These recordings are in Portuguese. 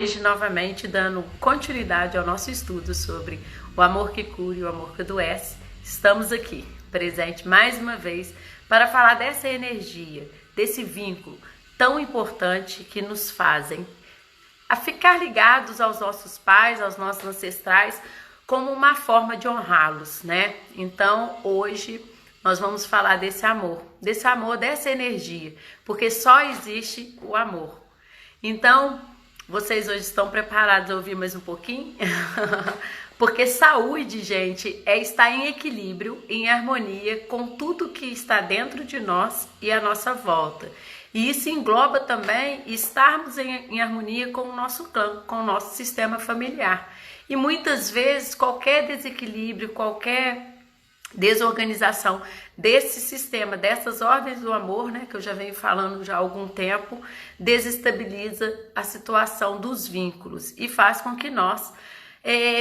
Hoje, novamente, dando continuidade ao nosso estudo sobre o amor que cura e o amor que adoece, estamos aqui, presente mais uma vez, para falar dessa energia, desse vínculo tão importante que nos fazem a ficar ligados aos nossos pais, aos nossos ancestrais, como uma forma de honrá-los, né? Então, hoje, nós vamos falar desse amor, dessa energia, porque só existe o amor. Então, vocês hoje estão preparados a ouvir mais um pouquinho? Porque saúde, gente, é estar em equilíbrio, em harmonia com tudo que está dentro de nós e à nossa volta. E isso engloba também estarmos em harmonia com o nosso clã, com o nosso sistema familiar. E muitas vezes qualquer desequilíbrio, qualquer desorganização desse sistema, dessas ordens do amor, né, que eu já venho falando já há algum tempo, desestabiliza a situação dos vínculos e faz com que nós,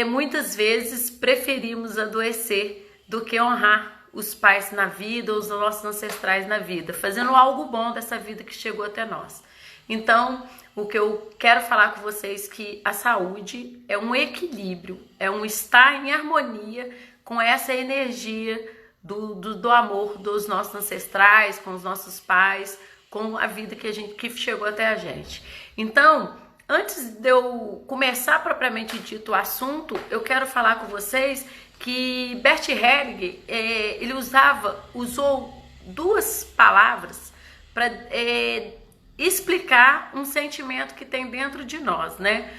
muitas vezes, preferimos adoecer do que honrar os pais na vida, os nossos ancestrais na vida, fazendo algo bom dessa vida que chegou até nós. Então, o que eu quero falar com vocês é que a saúde é um equilíbrio, é um estar em harmonia com essa energia do amor dos nossos ancestrais, com os nossos pais, com a vida que chegou até a gente. Então, antes de eu começar propriamente dito o assunto, eu quero falar com vocês que Bert Hellinger, ele usou duas palavras para explicar um sentimento que tem dentro de nós, né?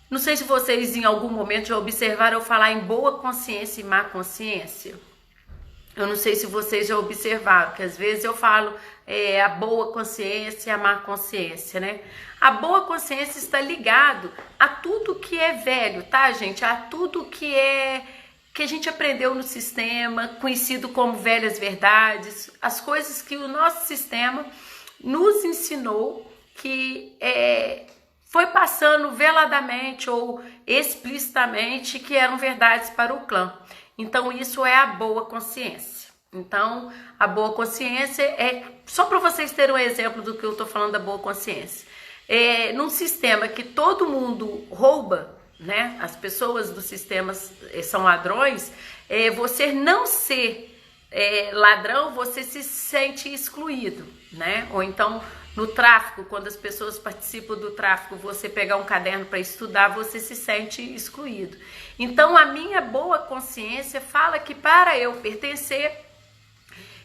Não sei se vocês em algum momento já observaram eu falar em boa consciência e má consciência. Eu não sei se vocês já observaram, que às vezes eu falo a boa consciência e a má consciência, né? A boa consciência está ligado a tudo que é velho, tá, gente? A tudo que a gente aprendeu no sistema, conhecido como velhas verdades, as coisas que o nosso sistema nos ensinou que foi passando veladamente ou explicitamente que eram verdades para o clã. Então, isso é a boa consciência. Então, a boa consciência só para vocês terem um exemplo do que eu estou falando da boa consciência. Num sistema que todo mundo rouba, né? As pessoas do sistema são ladrões, você não ser ladrão, você se sente excluído, né? Ou então, no tráfico, quando as pessoas participam do tráfico, você pegar um caderno para estudar, você se sente excluído. Então, a minha boa consciência fala que para eu pertencer,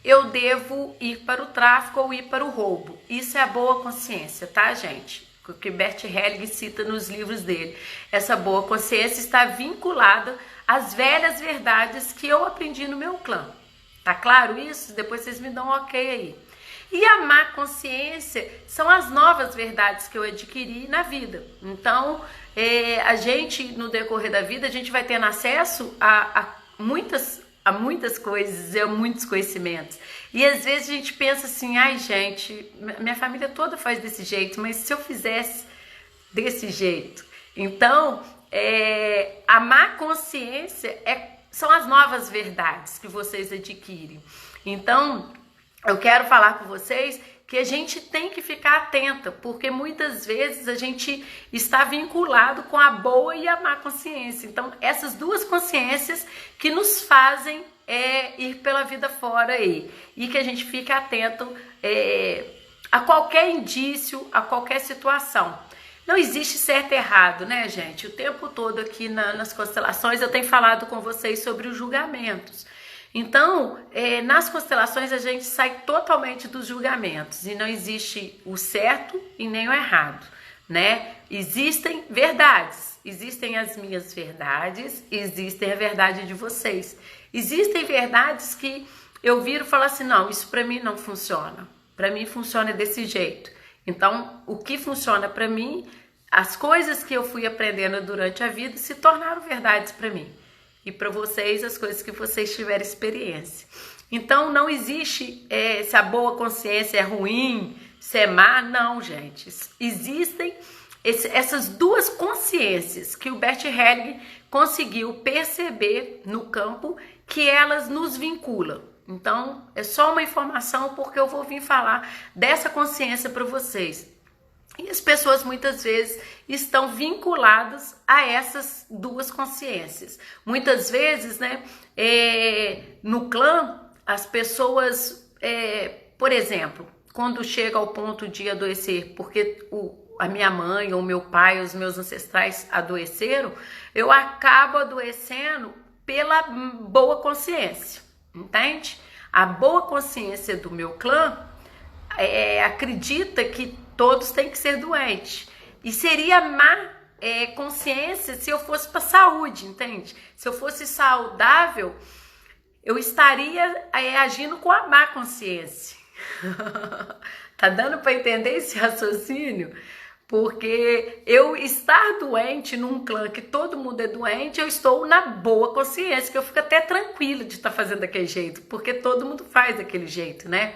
eu devo ir para o tráfico ou ir para o roubo. Isso é a boa consciência, tá, gente? O que Bert Hellinger cita nos livros dele. Essa boa consciência está vinculada às velhas verdades que eu aprendi no meu clã. Tá claro isso? Depois vocês me dão um ok aí. E a má consciência são as novas verdades que eu adquiri na vida. Então, a gente, no decorrer da vida, a gente vai tendo acesso a muitas coisas, a muitos conhecimentos. E às vezes a gente pensa assim, ai gente, minha família toda faz desse jeito, mas se eu fizesse desse jeito? Então, a má consciência são as novas verdades que vocês adquirem. Então, eu quero falar com vocês que a gente tem que ficar atenta, porque muitas vezes a gente está vinculado com a boa e a má consciência. Então, essas duas consciências que nos fazem ir pela vida fora aí. E que a gente fique atento a qualquer indício, a qualquer situação. Não existe certo e errado, né, gente? O tempo todo aqui nas constelações eu tenho falado com vocês sobre os julgamentos. Então, nas constelações a gente sai totalmente dos julgamentos e não existe o certo e nem o errado, né? Existem verdades, existem as minhas verdades, existem a verdade de vocês. Existem verdades que eu viro e falo assim, não, isso para mim não funciona, para mim funciona desse jeito. Então, o que funciona para mim, as coisas que eu fui aprendendo durante a vida se tornaram verdades para mim. E para vocês, as coisas que vocês tiverem experiência. Então, não existe se a boa consciência é ruim, se é má. Não, gente. Existem essas duas consciências que o Bert Hellinger conseguiu perceber no campo, que elas nos vinculam. Então, é só uma informação porque eu vou vir falar dessa consciência para vocês. E as pessoas muitas vezes estão vinculadas a essas duas consciências. Muitas vezes, né, no clã, as pessoas, por exemplo, quando chega ao ponto de adoecer, porque a minha mãe ou meu pai, os meus ancestrais adoeceram, eu acabo adoecendo pela boa consciência, entende? A boa consciência do meu clã acredita que todos têm que ser doentes. E seria má consciência se eu fosse para saúde, entende? Se eu fosse saudável, eu estaria agindo com a má consciência. Tá dando para entender esse raciocínio? Porque eu estar doente num clã que todo mundo é doente, eu estou na boa consciência, que eu fico até tranquila de estar fazendo daquele jeito, porque todo mundo faz daquele jeito, né?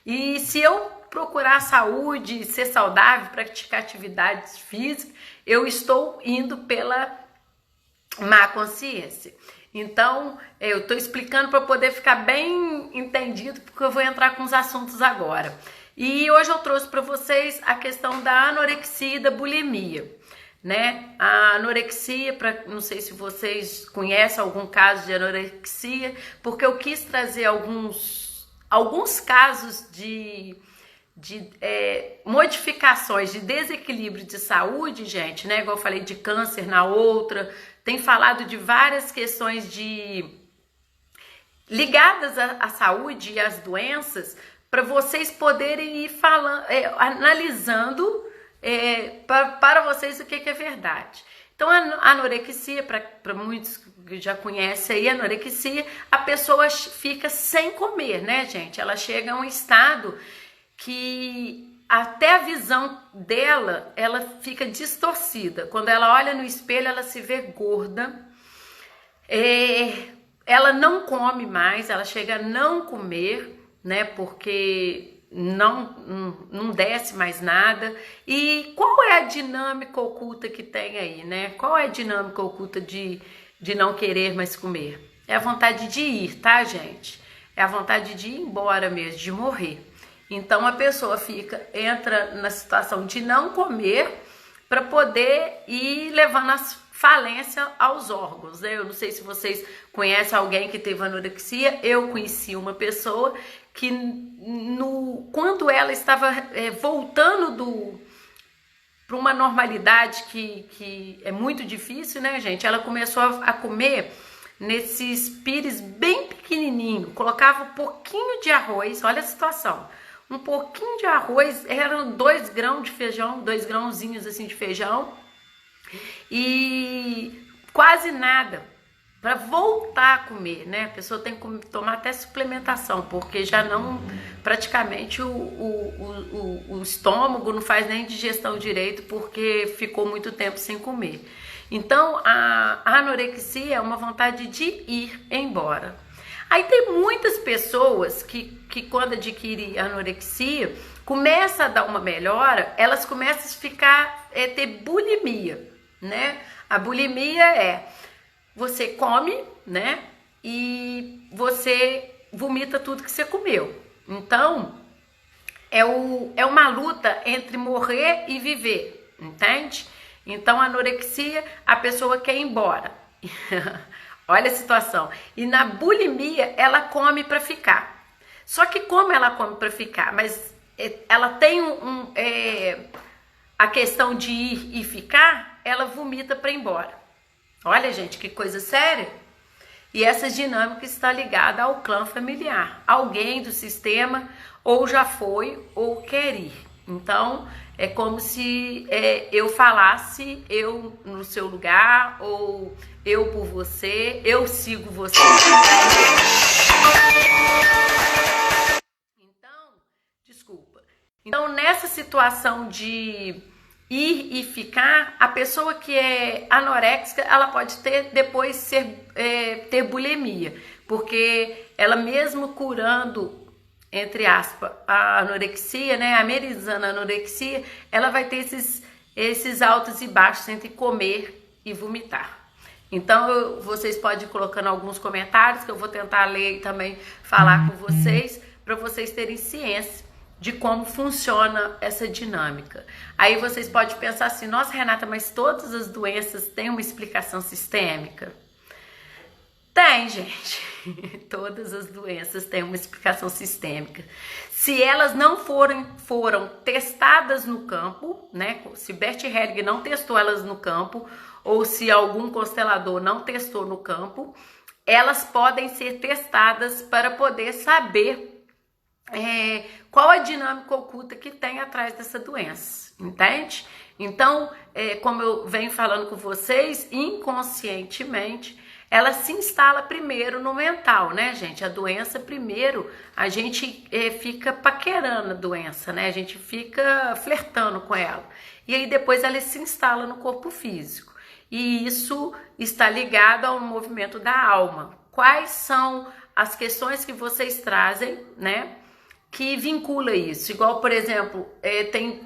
E se eu procurar saúde, ser saudável, praticar atividades físicas, eu estou indo pela má consciência. Então, eu estou explicando para poder ficar bem entendido, porque eu vou entrar com os assuntos agora. E hoje eu trouxe para vocês a questão da anorexia e da bulimia, né? A anorexia, não sei se vocês conhecem algum caso de anorexia, porque eu quis trazer alguns casos de modificações, de desequilíbrio de saúde, gente, né? Igual eu falei de câncer na outra, tem falado de várias questões ligadas à saúde e às doenças, para vocês poderem ir falando, analisando para vocês o que é verdade. Então, a anorexia, para muitos que já conhecem aí, a anorexia, a pessoa fica sem comer, né, gente? Ela chega a um estado que até a visão dela, ela fica distorcida. Quando ela olha no espelho, ela se vê gorda, ela não come mais, ela chega a não comer, né, porque não desce mais nada. E qual é a dinâmica oculta que tem aí, né? Qual é a dinâmica oculta de não querer mais comer? É a vontade de ir, tá, gente? É a vontade de ir embora mesmo, de morrer. Então a pessoa entra na situação de não comer para poder ir levando a falência aos órgãos, né? Eu não sei se vocês conhecem alguém que teve anorexia. Eu conheci uma pessoa que quando ela estava voltando para uma normalidade que é muito difícil, né, gente? Ela começou a comer nesses pires bem pequenininho, colocava um pouquinho de arroz, olha a situação, um pouquinho de arroz, eram 2 grãos de feijão, 2 grãozinhos assim de feijão, e quase nada para voltar a comer, né? A pessoa tem que tomar até suplementação, porque já não, praticamente o estômago não faz nem digestão direito, porque ficou muito tempo sem comer. Então a anorexia é uma vontade de ir embora. Aí tem muitas pessoas que quando adquirem anorexia, começa a dar uma melhora, elas começam a ter bulimia, né? A bulimia você come, né? E você vomita tudo que você comeu. Então, é uma luta entre morrer e viver, entende? Então, a anorexia, a pessoa quer ir embora. Olha a situação. E na bulimia, ela come para ficar. Só que como ela come para ficar, mas ela tem a questão de ir e ficar, ela vomita para ir embora. Olha, gente, que coisa séria. E essa dinâmica está ligada ao clã familiar. Alguém do sistema ou já foi ou quer ir. Então, é como se eu falasse eu no seu lugar, ou eu por você, eu sigo você. Então, desculpa. Então, nessa situação de ir e ficar, a pessoa que é anoréxica, ela pode depois ter bulimia, porque ela mesmo curando, entre aspas, a anorexia, né, amenizando a anorexia, ela vai ter esses altos e baixos entre comer e vomitar. Então, vocês podem ir colocando alguns comentários, que eu vou tentar ler e também falar com vocês, para vocês terem ciência de como funciona essa dinâmica. Aí vocês podem pensar assim, nossa, Renata, mas todas as doenças têm uma explicação sistêmica? Tem, gente. Todas as doenças têm uma explicação sistêmica. Se elas não foram testadas no campo, né? Se Bert Helling não testou elas no campo, ou se algum constelador não testou no campo, elas podem ser testadas para poder saber qual a dinâmica oculta que tem atrás dessa doença, entende? Então, como eu venho falando com vocês, inconscientemente, ela se instala primeiro no mental, né, gente? A doença primeiro, a gente fica paquerando a doença, né? A gente fica flertando com ela. E aí depois ela se instala no corpo físico. E isso está ligado ao movimento da alma. Quais são as questões que vocês trazem, né? Que vincula isso. Igual, por exemplo,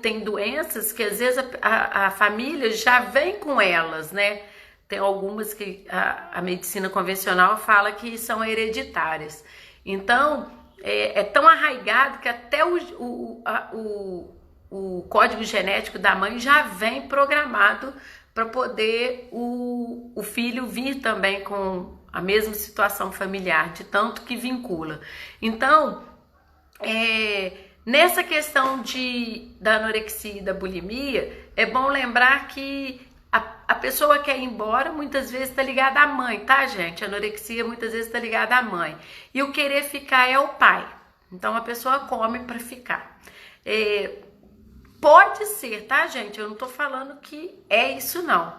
tem doenças que às vezes a família já vem com elas, né? Tem algumas que a medicina convencional fala que são hereditárias. Então, é tão arraigado que até o código genético da mãe já vem programado para poder o filho vir também com a mesma situação familiar, de tanto que vincula. Então, nessa questão da anorexia e da bulimia, é bom lembrar que a pessoa quer ir embora, muitas vezes está ligada à mãe, tá, gente? A anorexia muitas vezes está ligada à mãe. E o querer ficar é o pai. Então, a pessoa come para ficar. Pode ser, tá, gente? Eu não tô falando que é isso, não.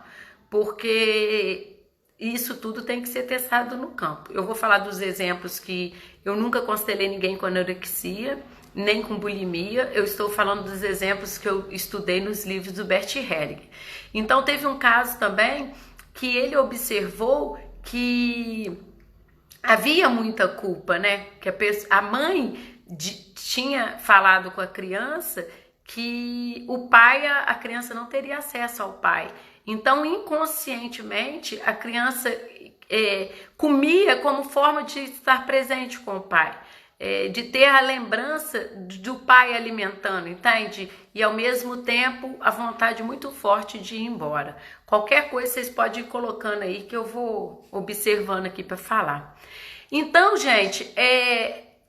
Porque isso tudo tem que ser testado no campo. Eu vou falar dos exemplos que eu nunca constelei ninguém com anorexia, nem com bulimia. Eu estou falando dos exemplos que eu estudei nos livros do Bert Helling. Então, teve um caso também que ele observou que havia muita culpa, né? Que a mãe tinha falado com a criança que o pai, a criança não teria acesso ao pai. Então, inconscientemente, a criança comia como forma de estar presente com o pai. De ter a lembrança do pai alimentando, entende? E ao mesmo tempo a vontade muito forte de ir embora. Qualquer coisa vocês podem ir colocando aí que eu vou observando aqui para falar. Então, gente,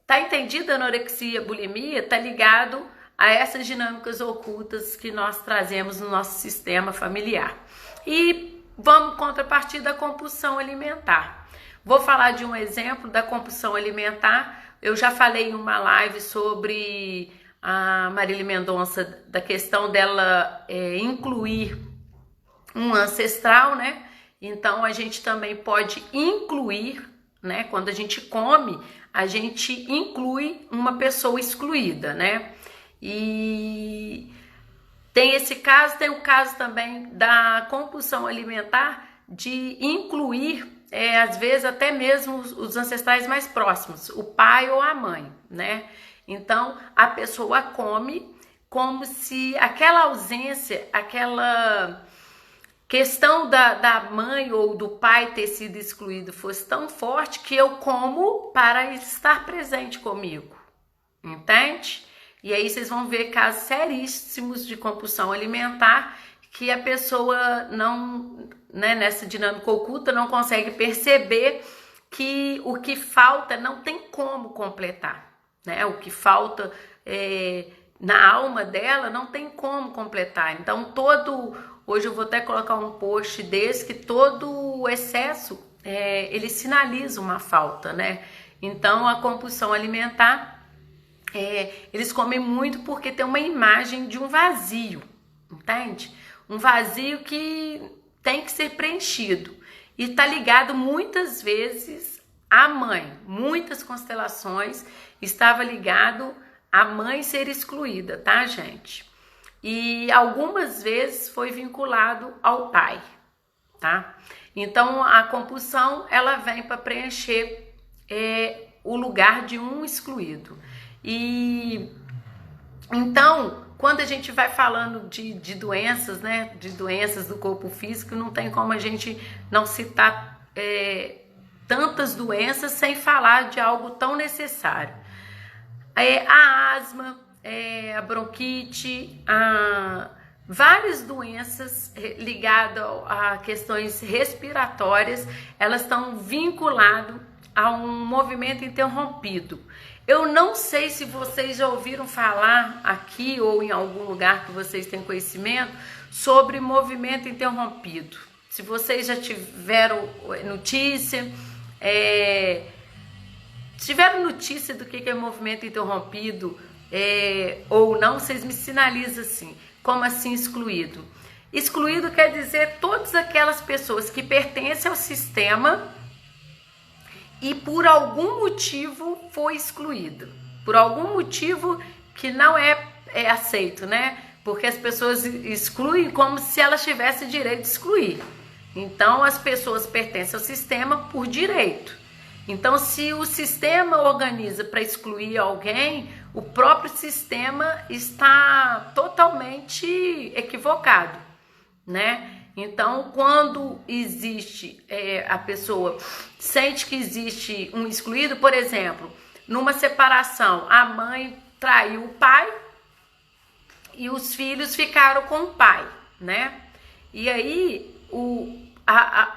tá entendido? A anorexia, bulimia tá ligado a essas dinâmicas ocultas que nós trazemos no nosso sistema familiar. E vamos contrapartir da compulsão alimentar. Vou falar de um exemplo da compulsão alimentar. Eu já falei em uma live sobre a Marília Mendonça, da questão dela incluir um ancestral, né? Então, a gente também pode incluir, né? Quando a gente come, a gente inclui uma pessoa excluída, né? E tem esse caso, tem o caso também da compulsão alimentar de incluir às vezes até mesmo os ancestrais mais próximos, o pai ou a mãe, né? Então, a pessoa come como se aquela ausência, aquela questão da mãe ou do pai ter sido excluído fosse tão forte que eu como para estar presente comigo, entende? E aí vocês vão ver casos seríssimos de compulsão alimentar que a pessoa não, né, nessa dinâmica oculta, não consegue perceber que o que falta não tem como completar, né? O que falta na alma dela não tem como completar. Então, hoje eu vou até colocar um post desse, que todo o excesso, ele sinaliza uma falta, né? Então, a compulsão alimentar, eles comem muito porque tem uma imagem de um vazio, entende? Um vazio que tem que ser preenchido. E está ligado muitas vezes à mãe. Muitas constelações estava ligado à mãe ser excluída, tá, gente? E algumas vezes foi vinculado ao pai, tá? Então, a compulsão, ela vem para preencher o lugar de um excluído. E então, quando a gente vai falando de doenças, né, de doenças do corpo físico, não tem como a gente não citar tantas doenças sem falar de algo tão necessário. A asma, a bronquite, várias doenças ligadas a questões respiratórias, elas estão vinculadas a um movimento interrompido. Eu não sei se vocês já ouviram falar aqui ou em algum lugar que vocês têm conhecimento sobre movimento interrompido. Se vocês já tiveram notícia, do que é movimento interrompido ou não, vocês me sinalizam assim. Como assim excluído? Excluído quer dizer todas aquelas pessoas que pertencem ao sistema e por algum motivo foi excluído. Por algum motivo que não é aceito, né? Porque as pessoas excluem como se elas tivessem direito de excluir. Então, as pessoas pertencem ao sistema por direito. Então, se o sistema organiza para excluir alguém, o próprio sistema está totalmente equivocado, né? Então, quando existe, a pessoa sente que existe um excluído, por exemplo, numa separação, a mãe traiu o pai e os filhos ficaram com o pai, né? E aí,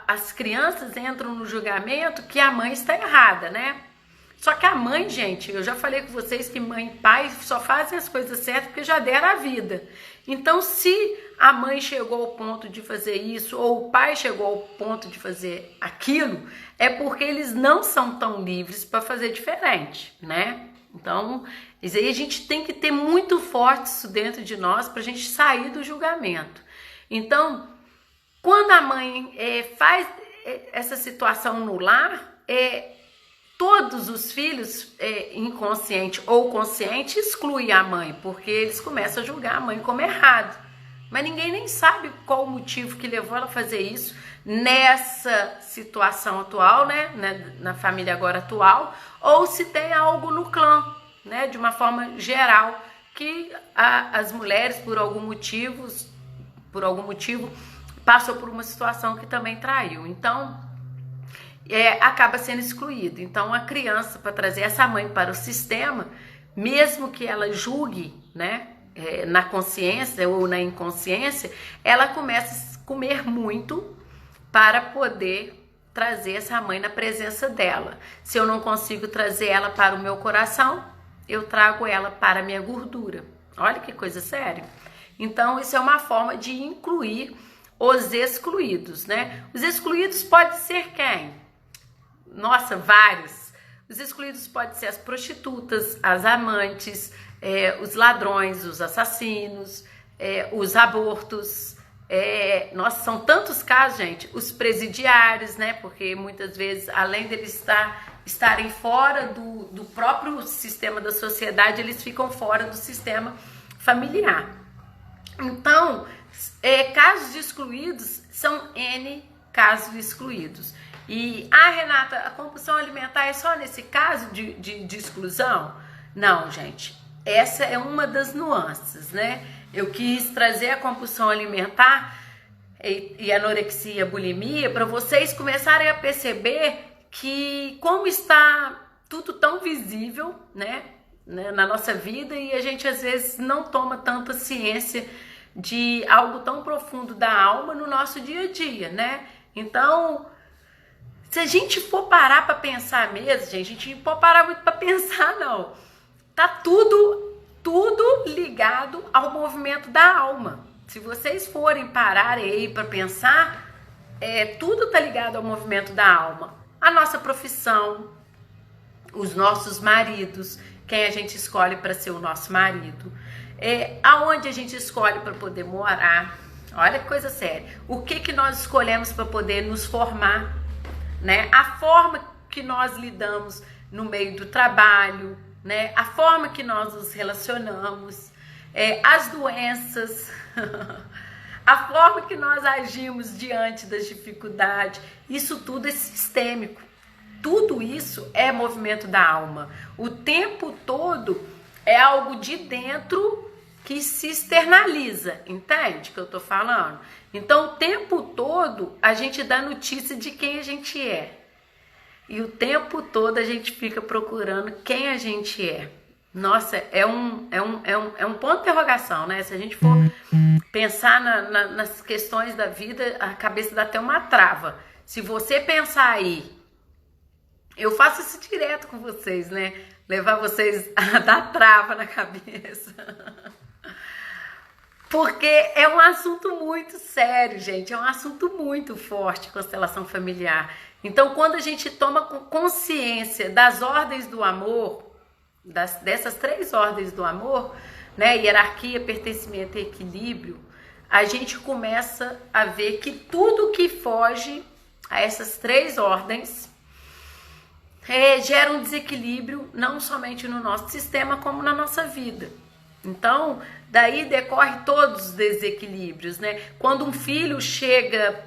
as crianças entram no julgamento que a mãe está errada, né? Só que a mãe, gente, eu já falei com vocês que mãe e pai só fazem as coisas certas porque já deram a vida. Então, se a mãe chegou ao ponto de fazer isso ou o pai chegou ao ponto de fazer aquilo, é porque eles não são tão livres para fazer diferente, né? Então, isso aí a gente tem que ter muito forte isso dentro de nós para a gente sair do julgamento. Então, quando a mãe faz essa situação no lar, todos os filhos, inconsciente ou consciente, excluem a mãe, porque eles começam a julgar a mãe como errado. Mas ninguém nem sabe qual o motivo que levou ela a fazer isso nessa situação atual, né, na família agora atual, ou se tem algo no clã, né, de uma forma geral, que as mulheres, por algum motivo, passou por uma situação que também traiu. Então, acaba sendo excluído. Então, a criança, para trazer essa mãe para o sistema, mesmo que ela julgue, né, na consciência ou na inconsciência, ela começa a comer muito para poder trazer essa mãe na presença dela. Se eu não consigo trazer ela para o meu coração, eu trago ela para a minha gordura. Olha que coisa séria. Então, isso é uma forma de incluir os excluídos, né? Os excluídos pode ser quem? Nossa, vários. Os excluídos podem ser as prostitutas, as amantes, os ladrões, os assassinos, os abortos. Nossa, são tantos casos, gente. Os presidiários, né? Porque muitas vezes, além deles estarem fora do próprio sistema da sociedade, eles ficam fora do sistema familiar. Então, casos de excluídos são N casos excluídos. E, Renata, a compulsão alimentar é só nesse caso de exclusão? Não, gente. Essa é uma das nuances, né? Eu quis trazer a compulsão alimentar e anorexia, bulimia, para vocês começarem a perceber que como está tudo tão visível, né, na nossa vida, e a gente às vezes não toma tanta ciência de algo tão profundo da alma no nosso dia a dia, né? Então, se a gente for parar para pensar mesmo, gente, a gente não pode parar muito para pensar, não. Tá tudo ligado ao movimento da alma. Se vocês forem parar aí para pensar, tudo tá ligado ao movimento da alma. A nossa profissão, os nossos maridos, quem a gente escolhe para ser o nosso marido, aonde a gente escolhe para poder morar. Olha que coisa séria. O que nós escolhemos para poder nos formar, né? A forma que nós lidamos no meio do trabalho, né? A forma que nós nos relacionamos, as doenças, a forma que nós agimos diante das dificuldades, isso tudo é sistêmico. Tudo isso é movimento da alma. O tempo todo é algo de dentro que se externaliza, entende o que eu tô falando? Então, o tempo todo a gente dá notícia de quem a gente é. E o tempo todo a gente fica procurando quem a gente é. Nossa, é um ponto de interrogação, né? Se a gente for pensar nas questões da vida, a cabeça dá até uma trava. Se você pensar aí, eu faço isso direto com vocês, né? Levar vocês a dar trava na cabeça. Porque é um assunto muito sério, gente. É um assunto muito forte, constelação familiar. Então, quando a gente toma consciência das ordens do amor, dessas 3 ordens do amor, né? Hierarquia, pertencimento e equilíbrio, a gente começa a ver que tudo que foge a essas 3 ordens gera um desequilíbrio, não somente no nosso sistema, como na nossa vida. Então, daí decorre todos os desequilíbrios, né? Quando um filho chega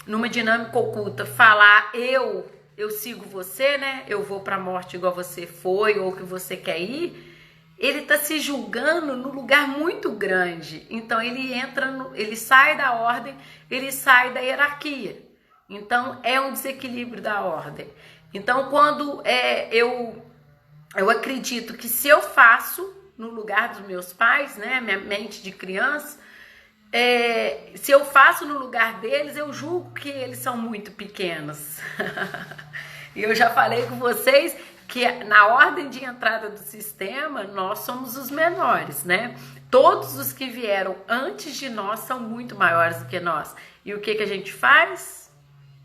numa dinâmica oculta, falar eu sigo você, né? Eu vou para a morte igual você foi ou que você quer ir. Ele tá se julgando no lugar muito grande. Então ele sai da ordem, ele sai da hierarquia. Então é um desequilíbrio da ordem. Então quando eu acredito que se eu faço no lugar dos meus pais, né, minha mente de criança, se eu faço no lugar deles, eu julgo que eles são muito pequenos. E eu já falei com vocês que na ordem de entrada do sistema, nós somos os menores, né? Todos os que vieram antes de nós são muito maiores do que nós. E o que a gente faz?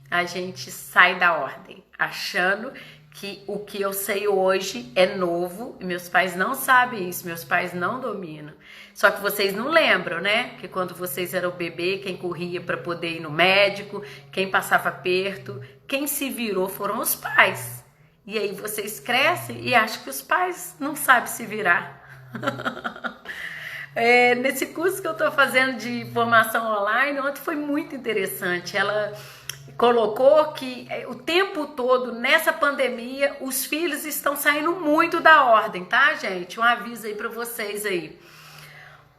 A gente sai da ordem, achando que o que eu sei hoje é novo, e meus pais não sabem isso, meus pais não dominam. Só que vocês não lembram, né? Que quando vocês eram bebê, quem corria para poder ir no médico, quem passava perto, quem se virou foram os pais. E aí vocês crescem e acham que os pais não sabem se virar. Nesse curso que eu estou fazendo de formação online, ontem foi muito interessante. Ela colocou que o tempo todo, nessa pandemia, os filhos estão saindo muito da ordem, tá, gente? Um aviso aí para vocês aí.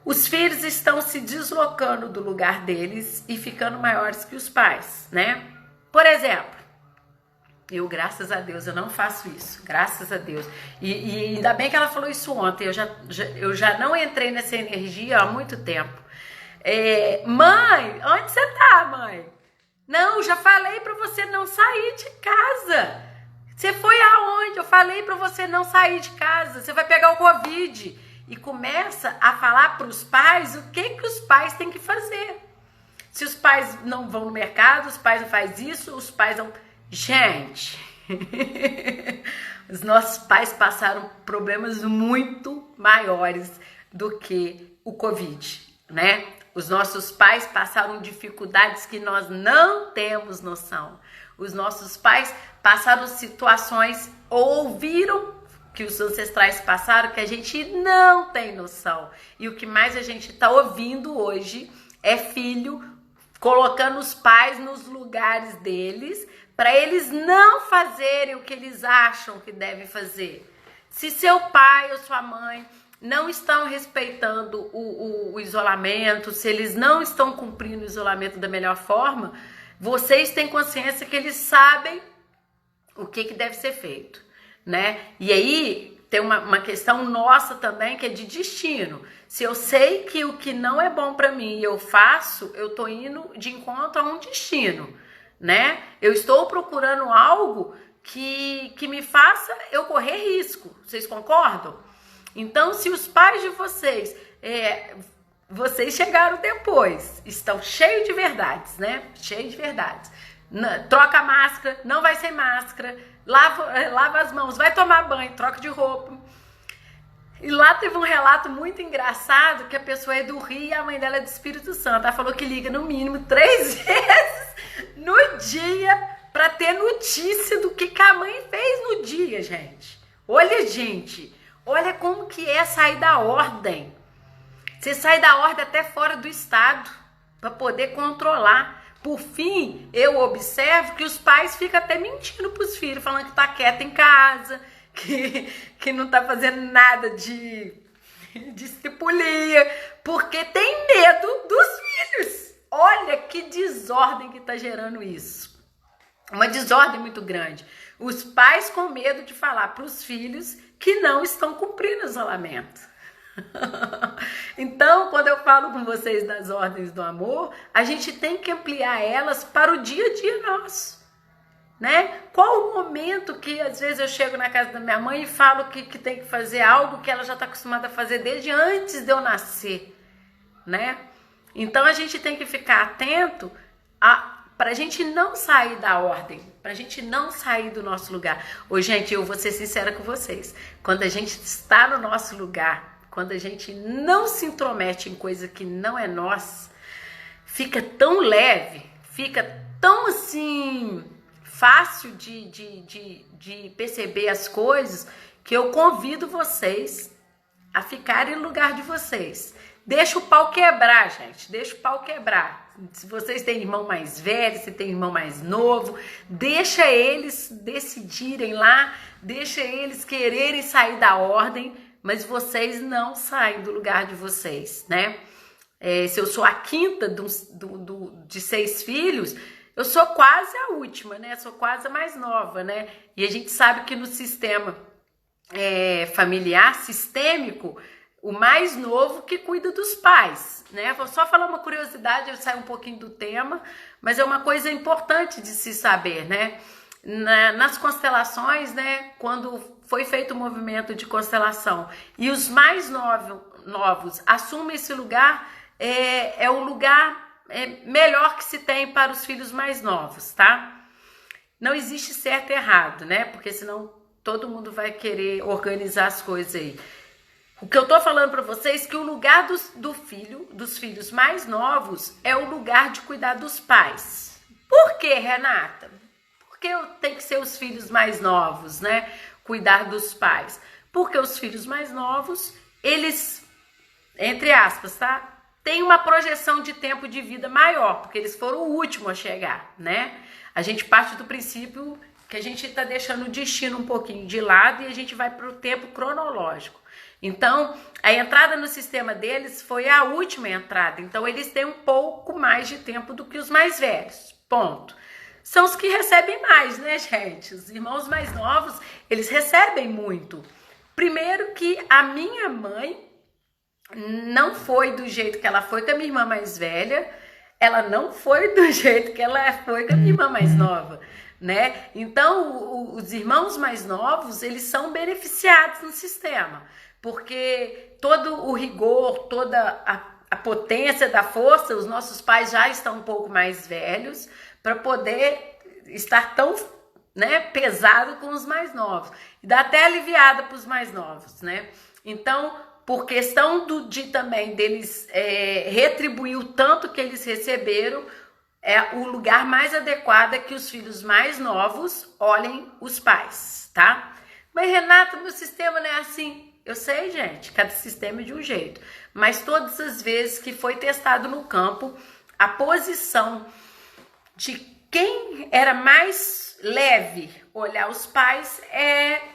Os filhos estão se deslocando do lugar deles e ficando maiores que os pais, né? Por exemplo, eu, graças a Deus, eu não faço isso, graças a Deus. E ainda bem que ela falou isso ontem, eu já não entrei nessa energia há muito tempo. Mãe, onde você tá, mãe? Não, já falei pra você não sair de casa. Você foi aonde? Eu falei pra você não sair de casa, você vai pegar o Covid. E começa a falar pros pais o que os pais têm que fazer. Se os pais não vão no mercado, os pais não fazem isso, os pais não... Gente, os nossos pais passaram problemas muito maiores do que o Covid, né? Os nossos pais passaram dificuldades que nós não temos noção. Os nossos pais passaram situações, ouviram que os ancestrais passaram, que a gente não tem noção. E o que mais a gente está ouvindo hoje é filho colocando os pais nos lugares deles, para eles não fazerem o que eles acham que devem fazer. Se seu pai ou sua mãe não estão respeitando o isolamento, se eles não estão cumprindo o isolamento da melhor forma, vocês têm consciência que eles sabem o que deve ser feito, né? E aí tem uma questão nossa também, que é de destino. Se eu sei que o que não é bom para mim eu faço, eu tô indo de encontro a um destino, né? Eu estou procurando algo que me faça eu correr risco. Vocês concordam? Então, se os pais de vocês, vocês chegaram depois, estão cheios de verdades, né? Cheios de verdades. Troca a máscara, não vai sem máscara, lava as mãos, vai tomar banho, troca de roupa. E lá teve um relato muito engraçado, que a pessoa é do Rio e a mãe dela é do Espírito Santo. Ela falou que liga no mínimo 3 vezes no dia para ter notícia do que a mãe fez no dia, gente. Olha como que é sair da ordem. Você sai da ordem até fora do estado para poder controlar. Por fim, eu observo que os pais ficam até mentindo para os filhos, falando que tá quieto em casa, que não tá fazendo nada de estripulia, porque tem medo dos filhos. Olha que desordem que tá gerando isso. Uma desordem muito grande. Os pais com medo de falar para os filhos que não estão cumprindo o isolamento. Então, quando eu falo com vocês das ordens do amor, a gente tem que ampliar elas para o dia a dia nosso, né? Qual o momento que às vezes eu chego na casa da minha mãe e falo que tem que fazer algo que ela já está acostumada a fazer desde antes de eu nascer, né? Então a gente tem que ficar atento para a gente não sair da ordem, para a gente não sair do nosso lugar. Ô, gente, eu vou ser sincera com vocês, quando a gente está no nosso lugar, quando a gente não se intromete em coisa que não é nossa, fica tão leve, fica tão assim fácil de perceber as coisas, que eu convido vocês a ficarem no lugar de vocês. Deixa o pau quebrar, gente, deixa o pau quebrar. Se vocês têm irmão mais velho, se tem irmão mais novo, deixa eles decidirem lá, deixa eles quererem sair da ordem, mas vocês não saem do lugar de vocês, né? Se eu sou a quinta de 6 filhos, eu sou quase a última, né? Sou quase a mais nova, né? E a gente sabe que no sistema familiar, sistêmico, o mais novo que cuida dos pais, né? Vou só falar uma curiosidade, eu saio um pouquinho do tema, mas é uma coisa importante de se saber, né? Nas constelações, né? Quando foi feito o movimento de constelação e os mais novos assumem esse lugar, é o lugar melhor que se tem para os filhos mais novos, tá? Não existe certo e errado, né? Porque senão todo mundo vai querer organizar as coisas aí. O que eu tô falando para vocês é que o lugar dos filhos mais novos é o lugar de cuidar dos pais. Por quê, Renata? Porque tem que ser os filhos mais novos, né? Cuidar dos pais. Porque os filhos mais novos, eles, entre aspas, tá? Tem uma projeção de tempo de vida maior, porque eles foram o último a chegar, né? A gente parte do princípio que a gente está deixando o destino um pouquinho de lado e a gente vai para o tempo cronológico. Então, a entrada no sistema deles foi a última entrada. Então, eles têm um pouco mais de tempo do que os mais velhos. Ponto. São os que recebem mais, né, gente? Os irmãos mais novos, eles recebem muito. Primeiro que a minha mãe não foi do jeito que ela foi com a minha irmã mais velha. Ela não foi do jeito que ela foi com a minha irmã mais nova, né? Então, os irmãos mais novos, eles são beneficiados no sistema. Porque todo o rigor, toda a potência da força, os nossos pais já estão um pouco mais velhos para poder estar tão, né, pesado com os mais novos. E dá até aliviada para os mais novos, né? Então, por questão também deles retribuir o tanto que eles receberam, o lugar mais adequado é que os filhos mais novos olhem os pais, tá? Mas, Renata, meu sistema não é assim. Eu sei, gente, cada sistema é de um jeito. Mas todas as vezes que foi testado no campo, a posição de quem era mais leve olhar os pais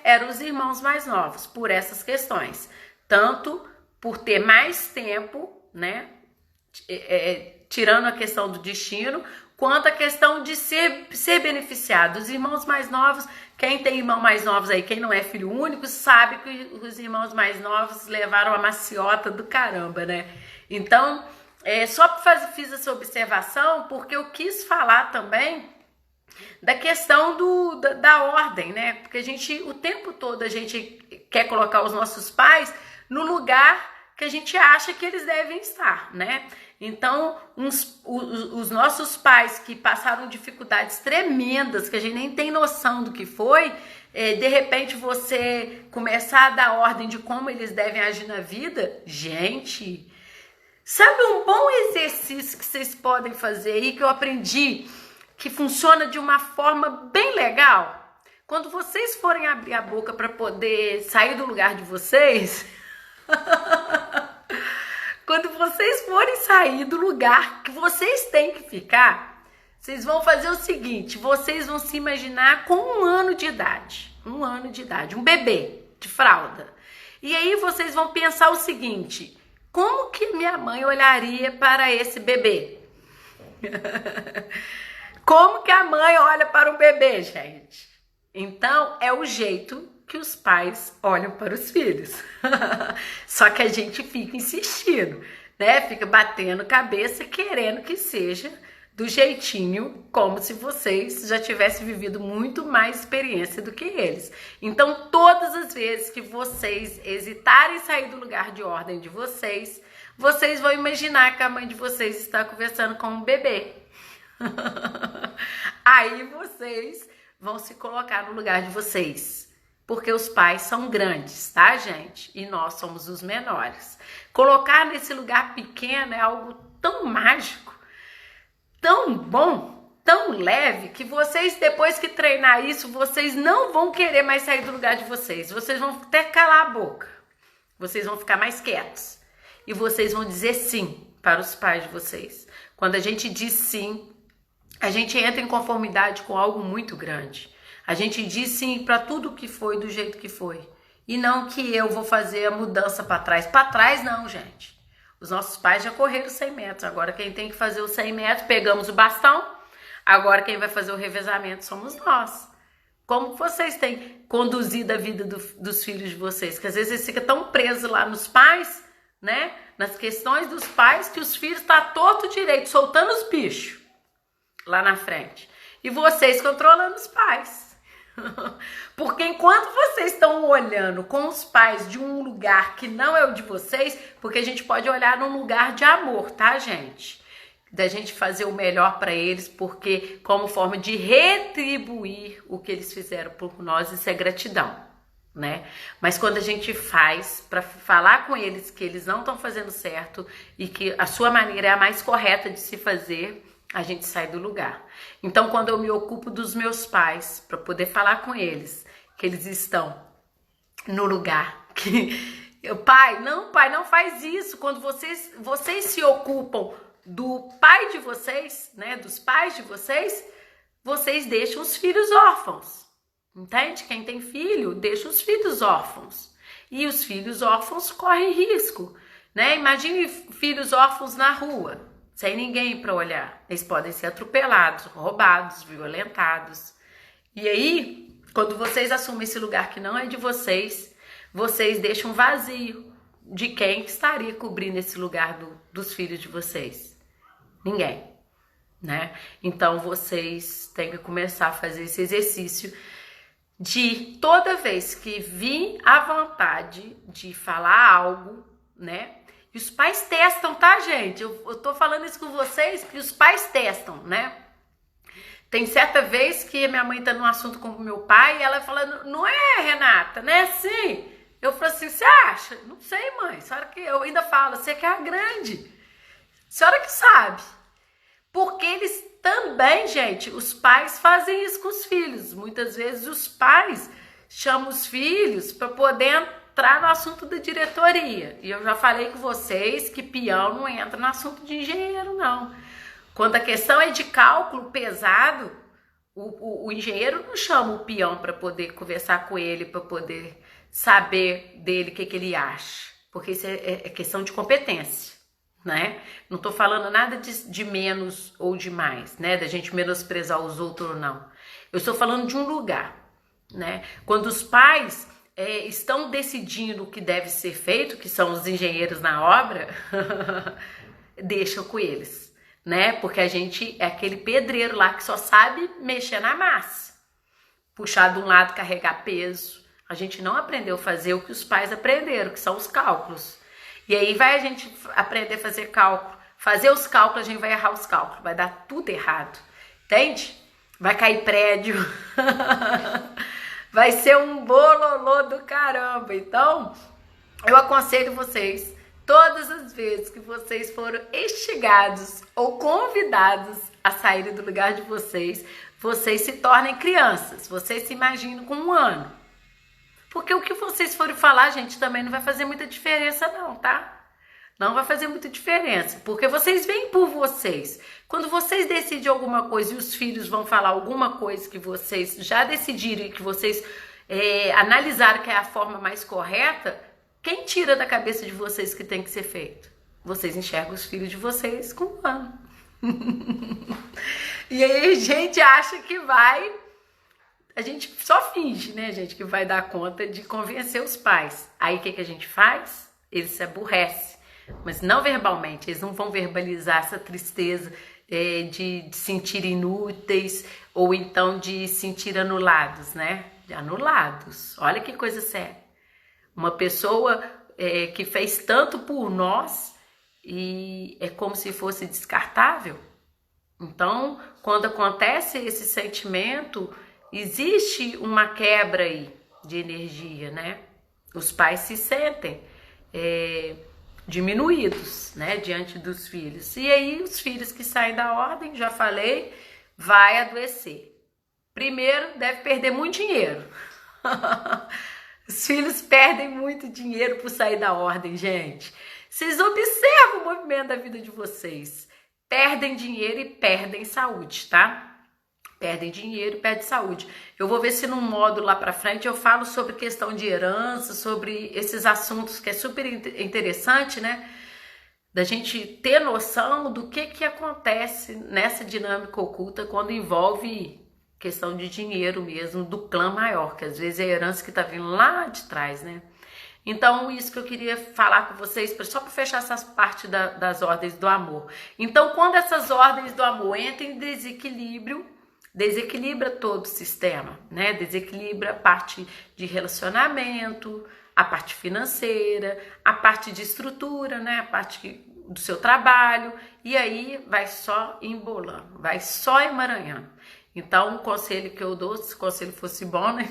eram os irmãos mais novos, por essas questões. Tanto por ter mais tempo, né? Tirando a questão do destino, quanto a questão de ser beneficiado. Os irmãos mais novos, quem tem irmão mais novos aí, quem não é filho único, sabe que os irmãos mais novos levaram a maciota do caramba, né? Então, só fiz essa observação porque eu quis falar também da questão da ordem, né? Porque o tempo todo a gente quer colocar os nossos pais no lugar que a gente acha que eles devem estar, né? Então, os nossos pais que passaram dificuldades tremendas, que a gente nem tem noção do que foi, de repente você começar a dar ordem de como eles devem agir na vida, gente, sabe um bom exercício que vocês podem fazer aí, que eu aprendi, que funciona de uma forma bem legal? Quando vocês forem abrir a boca para poder sair do lugar de vocês... Quando vocês forem sair do lugar que vocês têm que ficar, vocês vão fazer o seguinte, vocês vão se imaginar com 1 ano de idade, um bebê de fralda. E aí vocês vão pensar o seguinte, como que minha mãe olharia para esse bebê? Como que a mãe olha para um bebê, gente? Então, é o jeito que os pais olham para os filhos. Só que a gente fica insistindo, né? Fica batendo cabeça querendo que seja do jeitinho como se vocês já tivessem vivido muito mais experiência do que eles. Então, todas as vezes que vocês hesitarem em sair do lugar de ordem de vocês, vocês vão imaginar que a mãe de vocês está conversando com um bebê. Aí vocês vão se colocar no lugar de vocês. Porque os pais são grandes, tá, gente? E nós somos os menores. Colocar nesse lugar pequeno é algo tão mágico, tão bom, tão leve, que vocês, depois que treinar isso, vocês não vão querer mais sair do lugar de vocês. Vocês vão até calar a boca. Vocês vão ficar mais quietos. E vocês vão dizer sim para os pais de vocês. Quando a gente diz sim, a gente entra em conformidade com algo muito grande. A gente diz sim para tudo que foi do jeito que foi. E não que eu vou fazer a mudança para trás. Para trás não, gente. Os nossos pais já correram 100 metros. Agora quem tem que fazer os 100 metros, pegamos o bastão. Agora quem vai fazer o revezamento somos nós. Como vocês têm conduzido a vida dos filhos de vocês? Que às vezes eles ficam tão presos lá nos pais, né? Nas questões dos pais, que os filhos estão torto direito, soltando os bichos lá na frente. E vocês controlando os pais. Porque enquanto vocês estão olhando com os pais de um lugar que não é o de vocês, porque a gente pode olhar num lugar de amor, tá, gente? Da gente fazer o melhor para eles, porque como forma de retribuir o que eles fizeram por nós, isso é gratidão, né? Mas quando a gente faz para falar com eles que eles não estão fazendo certo e que a sua maneira é a mais correta de se fazer, a gente sai do lugar. Então, quando eu me ocupo dos meus pais, para poder falar com eles, que eles estão no lugar que... pai, não faz isso. Quando vocês se ocupam do pai de vocês, né, dos pais de vocês, vocês deixam os filhos órfãos. Entende? Quem tem filho, deixa os filhos órfãos. E os filhos órfãos correm risco, né? Imagine filhos órfãos na rua, sem ninguém para olhar. Eles podem ser atropelados, roubados, violentados. E aí, quando vocês assumem esse lugar que não é de vocês, vocês deixam um vazio de quem estaria cobrindo esse lugar dos filhos de vocês. Ninguém, né? Então, vocês têm que começar a fazer esse exercício de toda vez que vir à vontade de falar algo, né? E os pais testam, tá, gente? Eu tô falando isso com vocês, que os pais testam, né? Tem certa vez que minha mãe tá num assunto com o meu pai e ela fala, não é, Renata, não é assim? Eu falo assim, você acha? Não sei, mãe. A senhora que eu ainda falo, você que é a grande. A senhora que sabe. Porque eles também, gente, os pais fazem isso com os filhos. Muitas vezes os pais chamam os filhos para poder entrar no assunto da diretoria. E eu já falei com vocês que peão não entra no assunto de engenheiro, não. Quando a questão é de cálculo pesado, o engenheiro não chama o peão para poder conversar com ele, para poder saber dele o que ele acha. Porque isso é questão de competência, né? Não tô falando nada de menos ou de mais, né? Da gente menosprezar os outros, não. Eu estou falando de um lugar, né? Quando os pais estão decidindo o que deve ser feito, que são os engenheiros na obra, deixam com eles, né? Porque a gente é aquele pedreiro lá que só sabe mexer na massa, puxar de um lado, carregar peso. A gente não aprendeu a fazer o que os pais aprenderam, que são os cálculos. E aí vai a gente aprender a fazer cálculo, fazer os cálculos, a gente vai errar os cálculos, vai dar tudo errado, entende? Vai cair prédio. Vai ser um bololô do caramba. Então, eu aconselho vocês, todas as vezes que vocês foram instigados ou convidados a saírem do lugar de vocês, vocês se tornem crianças. Vocês se imaginam com 1 ano. Porque o que vocês forem falar, gente, também não vai fazer muita diferença não, tá? Não vai fazer muita diferença, porque vocês vêm por vocês. Quando vocês decidem alguma coisa e os filhos vão falar alguma coisa que vocês já decidiram e que vocês analisaram que é a forma mais correta, quem tira da cabeça de vocês que tem que ser feito? Vocês enxergam os filhos de vocês com 1 ano. E aí a gente acha que vai a gente só finge, né, gente, que vai dar conta de convencer os pais. Aí o que a gente faz? Eles se aborrecem, mas não verbalmente, eles não vão verbalizar essa tristeza de sentir inúteis ou então de sentir anulados, né? Anulados, olha que coisa séria. Uma pessoa que fez tanto por nós e é como se fosse descartável. Então, quando acontece esse sentimento, existe uma quebra aí de energia, né? Os pais se sentem diminuídos, né, diante dos filhos. E aí, os filhos que saem da ordem, já falei, vai adoecer. Primeiro, deve perder muito dinheiro. Os filhos perdem muito dinheiro por sair da ordem, gente. Vocês observam o movimento da vida de vocês. Perdem dinheiro e perdem saúde, tá? Perdem dinheiro e perdem saúde. Eu vou ver se num módulo lá pra frente eu falo sobre questão de herança, sobre esses assuntos que é super interessante, né? Da gente ter noção do que acontece nessa dinâmica oculta quando envolve questão de dinheiro mesmo, do clã maior, que às vezes é a herança que tá vindo lá de trás, né? Então, isso que eu queria falar com vocês, só para fechar essas partes das ordens do amor. Então, quando essas ordens do amor entram em desequilíbrio, desequilibra todo o sistema, né? Desequilibra a parte de relacionamento, a parte financeira, a parte de estrutura, né? A parte do seu trabalho, e aí vai só embolando, vai só emaranhando. Então, o conselho que eu dou, se o conselho fosse bom, né?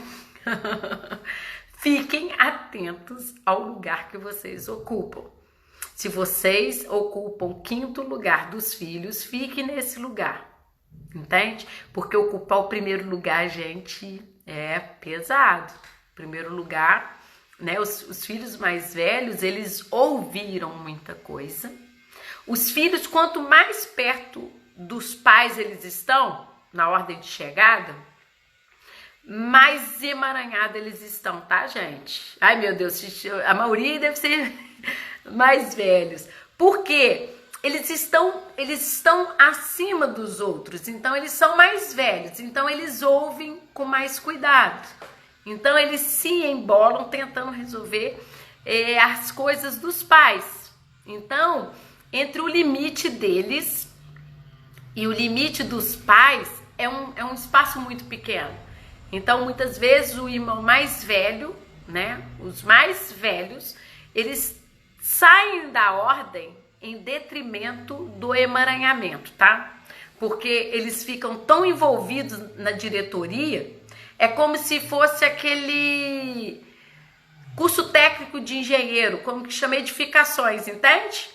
Fiquem atentos ao lugar que vocês ocupam. Se vocês ocupam o 5º lugar dos filhos, fiquem nesse lugar. Entende? Porque ocupar o 1º lugar, gente, é pesado. Primeiro lugar, né? Os filhos mais velhos, eles ouviram muita coisa. Os filhos, quanto mais perto dos pais eles estão, na ordem de chegada, mais emaranhado eles estão, tá, gente? Ai, meu Deus, a maioria deve ser mais velhos. Por quê? Eles estão acima dos outros, então eles são mais velhos, então eles ouvem com mais cuidado. Então eles se embolam tentando resolver as coisas dos pais. Então, entre o limite deles e o limite dos pais é um espaço muito pequeno. Então, muitas vezes o irmão mais velho, né, os mais velhos, eles saem da ordem em detrimento do emaranhamento, tá? Porque eles ficam tão envolvidos na diretoria, é como se fosse aquele curso técnico de engenheiro, como que chama edificações, entende?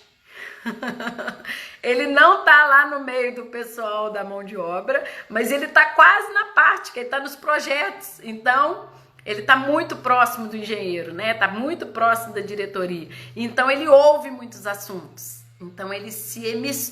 Ele não tá lá no meio do pessoal da mão de obra, mas ele tá quase na parte, que ele tá nos projetos. Então, ele tá muito próximo do engenheiro, né? Tá muito próximo da diretoria. Então, ele ouve muitos assuntos. Então, ele se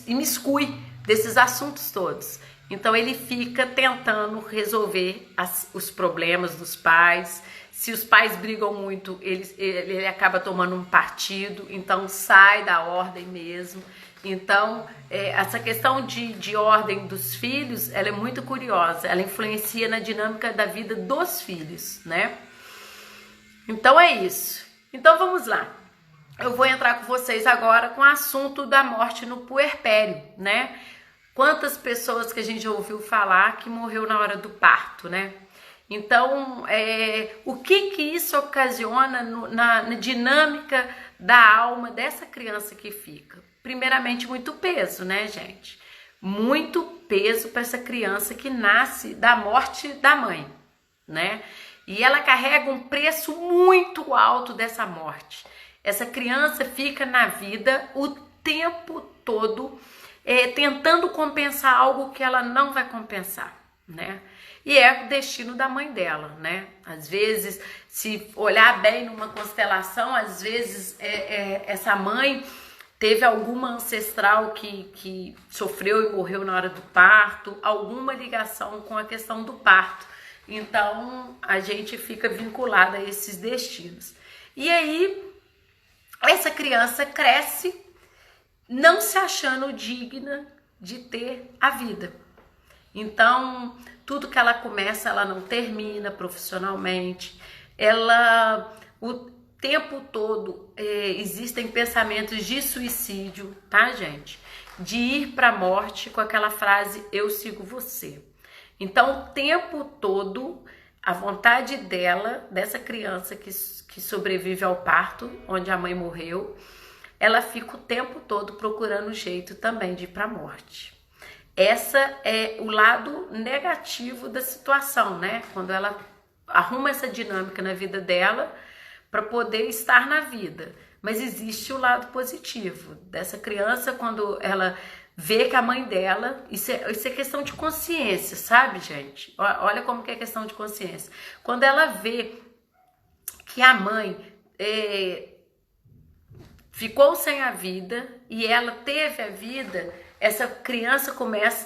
imiscui desses assuntos todos. Então, ele fica tentando resolver os problemas dos pais. Se os pais brigam muito, ele acaba tomando um partido, então sai da ordem mesmo. Então, essa questão de ordem dos filhos, ela é muito curiosa, ela influencia na dinâmica da vida dos filhos, né? Então é isso. Então vamos lá. Eu vou entrar com vocês agora com o assunto da morte no puerpério, né? Quantas pessoas que a gente já ouviu falar que morreu na hora do parto, né? Então, o que isso ocasiona na dinâmica da alma dessa criança que fica? Primeiramente, muito peso, né, gente? Muito peso para essa criança que nasce da morte da mãe, né? E ela carrega um preço muito alto dessa morte. Essa criança fica na vida o tempo todo tentando compensar algo que ela não vai compensar, né? E é o destino da mãe dela, né? Às vezes, se olhar bem numa constelação, às vezes essa mãe teve alguma ancestral que sofreu e morreu na hora do parto, alguma ligação com a questão do parto. Então, a gente fica vinculada a esses destinos. E aí, essa criança cresce não se achando digna de ter a vida. Então, tudo que ela começa, ela não termina profissionalmente. Ela, o tempo todo, existem pensamentos de suicídio, tá, gente? De ir para a morte com aquela frase, eu sigo você. Então, o tempo todo, a vontade dela, dessa criança que sobrevive ao parto, onde a mãe morreu, ela fica o tempo todo procurando jeito também de ir para a morte. Essa é o lado negativo da situação, né? Quando ela arruma essa dinâmica na vida dela para poder estar na vida. Mas existe o lado positivo dessa criança quando ela vê que a mãe dela... Isso é questão de consciência, sabe, gente? Olha como que é questão de consciência. Quando ela vê que a mãe ficou sem a vida e ela teve a vida, essa criança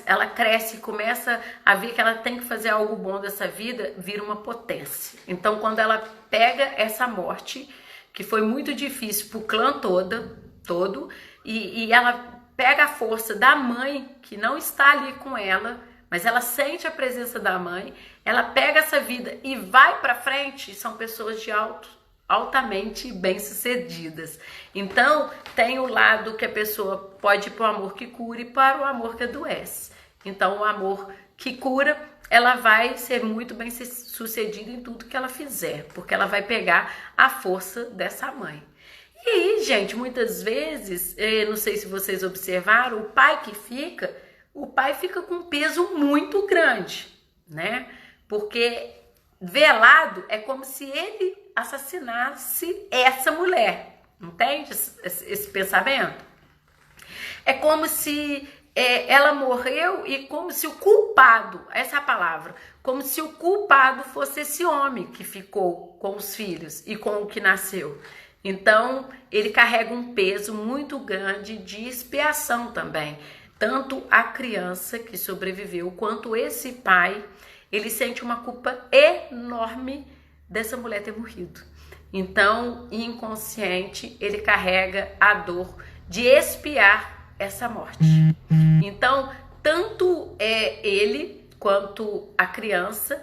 ela cresce e começa a ver que ela tem que fazer algo bom dessa vida, vira uma potência. Então, quando ela pega essa morte, que foi muito difícil pro clã todo, e ela pega a força da mãe, que não está ali com ela, mas ela sente a presença da mãe, ela pega essa vida e vai para frente, são pessoas de altamente bem-sucedidas. Então, tem o lado que a pessoa pode ir para o amor que cura e para o amor que adoece. Então, o amor que cura, ela vai ser muito bem-sucedida em tudo que ela fizer, porque ela vai pegar a força dessa mãe. E aí, gente, muitas vezes, não sei se vocês observaram, o pai fica com um peso muito grande, né? Porque velado é como se ele assassinasse essa mulher, entende esse pensamento? É como se ela morreu e como se o culpado, essa é a palavra, como se o culpado fosse esse homem que ficou com os filhos e com o que nasceu. Então, ele carrega um peso muito grande de expiação também. Tanto a criança que sobreviveu, quanto esse pai, ele sente uma culpa enorme dessa mulher ter morrido. Então, inconsciente, ele carrega a dor de expiar essa morte. Então, tanto ele quanto a criança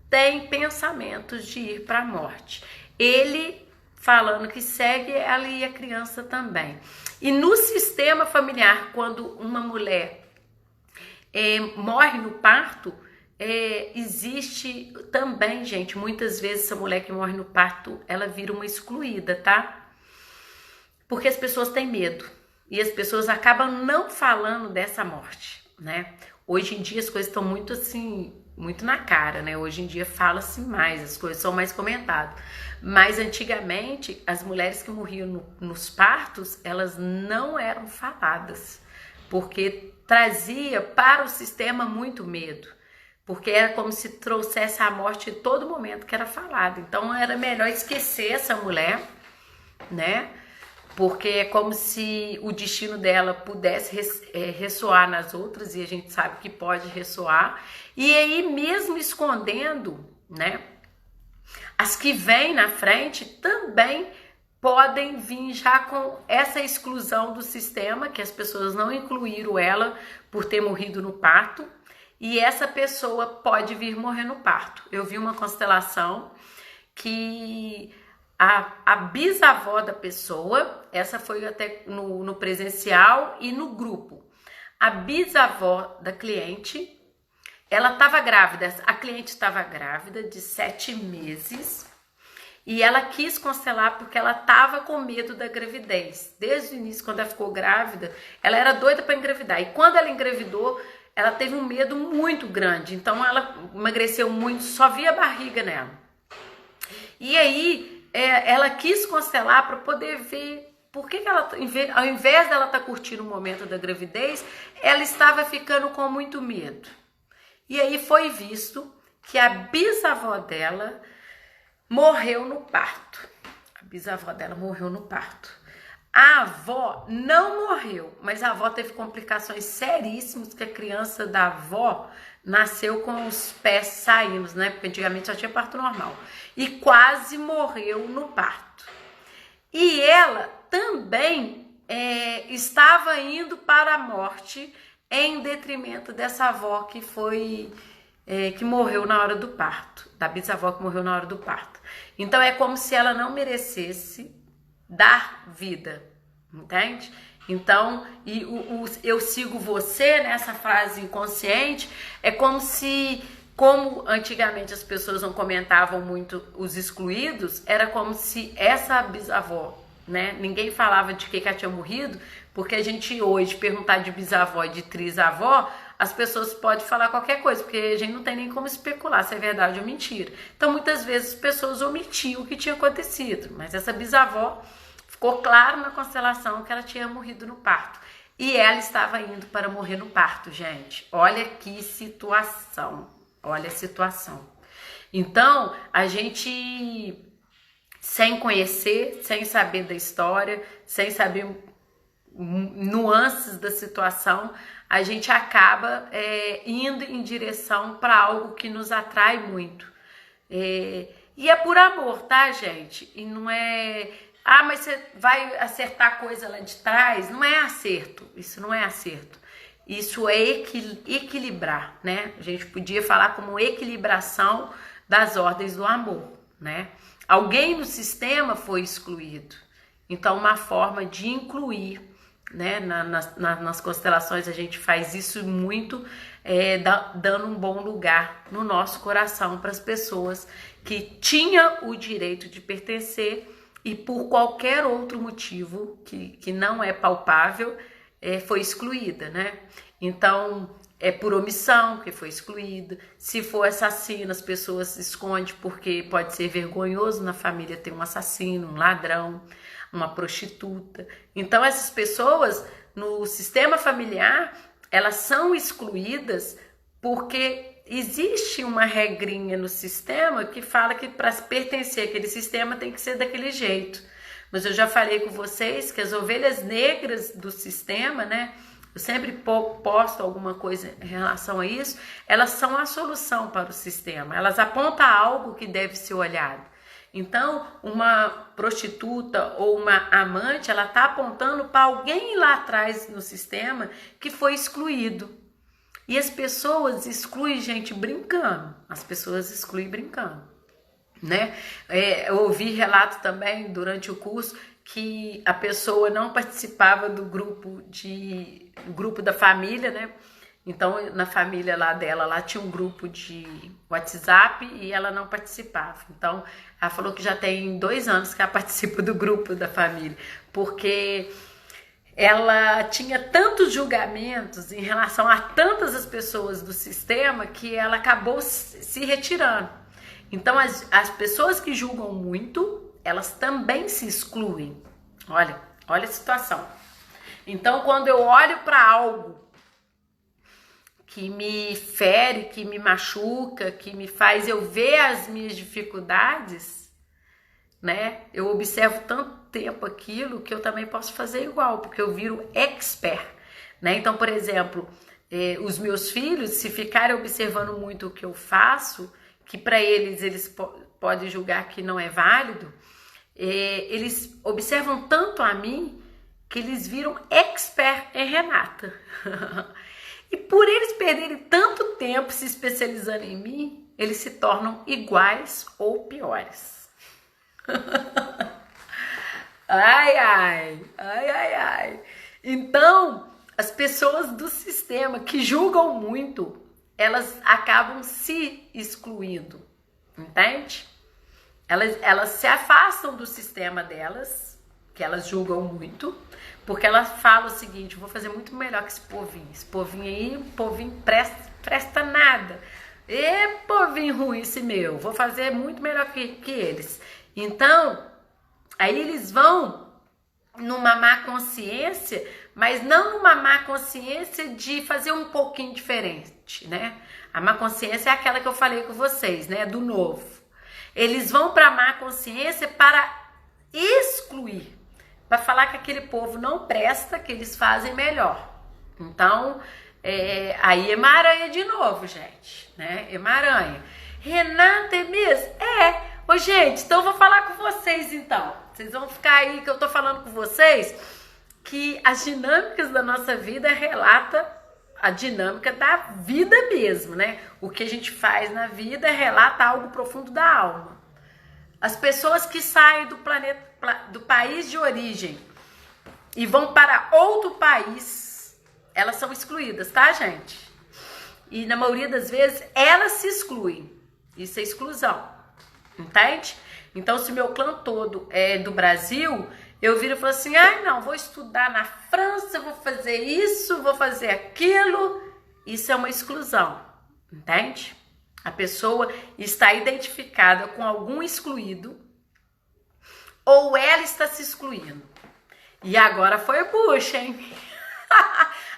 tem pensamentos de ir para a morte. Ele falando que segue ela e a criança também. E no sistema familiar, quando uma mulher morre no parto, existe também, gente, muitas vezes essa mulher que morre no parto, ela vira uma excluída, tá? Porque as pessoas têm medo e as pessoas acabam não falando dessa morte, né? Hoje em dia as coisas estão muito assim, muito na cara, né? Hoje em dia fala-se mais, as coisas são mais comentadas. Mas antigamente, as mulheres que morriam nos partos, elas não eram faladas, porque trazia para o sistema muito medo. Porque era como se trouxesse a morte em todo momento que era falado. Então era melhor esquecer essa mulher, né? Porque é como se o destino dela pudesse ressoar nas outras, e a gente sabe que pode ressoar. E aí, mesmo escondendo, né? As que vêm na frente também podem vir já com essa exclusão do sistema, que as pessoas não incluíram ela por ter morrido no parto. E essa pessoa pode vir morrer no parto. Eu vi uma constelação que a bisavó da pessoa, essa foi até no presencial e no grupo. A bisavó da cliente, ela estava grávida, a cliente estava grávida de 7 meses e ela quis constelar porque ela estava com medo da gravidez. Desde o início, quando ela ficou grávida, ela era doida para engravidar. E quando ela engravidou, ela teve um medo muito grande, então ela emagreceu muito, só via barriga nela. E aí, ela quis constelar para poder ver por que ela, ao invés dela estar curtindo o momento da gravidez, ela estava ficando com muito medo. E aí foi visto que a bisavó dela morreu no parto. A bisavó dela morreu no parto. A avó não morreu, mas a avó teve complicações seríssimas, que a criança da avó nasceu com os pés saindo, né? Porque antigamente só tinha parto normal. E quase morreu no parto. E ela também estava indo para a morte em detrimento dessa avó que foi que morreu na hora do parto, da bisavó que morreu na hora do parto. Então é como se ela não merecesse dar vida, entende? Então, eu sigo você nessa frase inconsciente, é como se, como antigamente as pessoas não comentavam muito os excluídos, era como se essa bisavó, né? Ninguém falava de que ela tinha morrido, porque a gente hoje perguntar de bisavó e de trisavó, as pessoas podem falar qualquer coisa, porque a gente não tem nem como especular se é verdade ou mentira. Então, muitas vezes as pessoas omitiam o que tinha acontecido, mas essa bisavó ficou claro na constelação que ela tinha morrido no parto. E ela estava indo para morrer no parto, gente. Olha que situação. Olha a situação. Então, a gente, sem conhecer, sem saber da história, sem saber nuances da situação, a gente acaba indo em direção para algo que nos atrai muito. E é por amor, tá, gente? E não é... Ah, mas você vai acertar a coisa lá de trás? Não é acerto, isso não é acerto. Isso é equilibrar, né? A gente podia falar como equilibração das ordens do amor, né? Alguém no sistema foi excluído. Então, uma forma de incluir, né? Nas constelações a gente faz isso muito, dando um bom lugar no nosso coração para as pessoas que tinham o direito de pertencer e por qualquer outro motivo que não é palpável, foi excluída, né? Então, é por omissão que foi excluída. Se for assassino, as pessoas se escondem porque pode ser vergonhoso na família ter um assassino, um ladrão, uma prostituta. Então, essas pessoas, no sistema familiar, elas são excluídas porque existe uma regrinha no sistema que fala que para pertencer àquele sistema tem que ser daquele jeito. Mas eu já falei com vocês que as ovelhas negras do sistema, né? Eu sempre posto alguma coisa em relação a isso. Elas são a solução para o sistema. Elas apontam algo que deve ser olhado. Então, uma prostituta ou uma amante, ela está apontando para alguém lá atrás no sistema que foi excluído. E as pessoas excluem gente brincando. As pessoas excluem brincando, né? Eu ouvi relato também durante o curso que a pessoa não participava do grupo da família, né? Então, na família lá dela, lá tinha um grupo de WhatsApp e ela não participava. Então, ela falou que já tem 2 anos que ela participa do grupo da família, porque ela tinha tantos julgamentos em relação a tantas as pessoas do sistema que ela acabou se retirando. Então, as pessoas que julgam muito, elas também se excluem. Olha a situação. Então, quando eu olho para algo que me fere, que me machuca, que me faz eu ver as minhas dificuldades, né? Eu observo tanto tempo aquilo que eu também posso fazer igual, porque eu viro expert, né? Então, por exemplo, os meus filhos, se ficarem observando muito o que eu faço, que para eles podem julgar que não é válido, eles observam tanto a mim que eles viram expert em Renata. E por eles perderem tanto tempo se especializando em mim, eles se tornam iguais ou piores. Ai. Então, as pessoas do sistema que julgam muito, elas acabam se excluindo, entende? Elas se afastam do sistema delas, que elas julgam muito, porque elas falam o seguinte: vou fazer muito melhor que esse povinho aí, povinho presta nada. Povinho ruim esse meu, vou fazer muito melhor que eles. Então, aí eles vão numa má consciência, mas não numa má consciência de fazer um pouquinho diferente, né? A má consciência é aquela que eu falei com vocês, né? Do novo. Eles vão para a má consciência para excluir, para falar que aquele povo não presta, que eles fazem melhor. Então, aí emaranha de novo, gente, né? Emaranha. Renata, é mesmo? Ô, gente, então eu vou falar com vocês, então. Vocês vão ficar aí que eu tô falando com vocês que as dinâmicas da nossa vida relata a dinâmica da vida mesmo, né? O que a gente faz na vida relata algo profundo da alma. As pessoas que saem do país de origem e vão para outro país, elas são excluídas, tá, gente? E na maioria das vezes, elas se excluem. Isso é exclusão, entende? Então, se meu clã todo é do Brasil, eu viro e falo assim, não, vou estudar na França, vou fazer isso, vou fazer aquilo. Isso é uma exclusão, entende? A pessoa está identificada com algum excluído ou ela está se excluindo. E agora foi bucha, hein?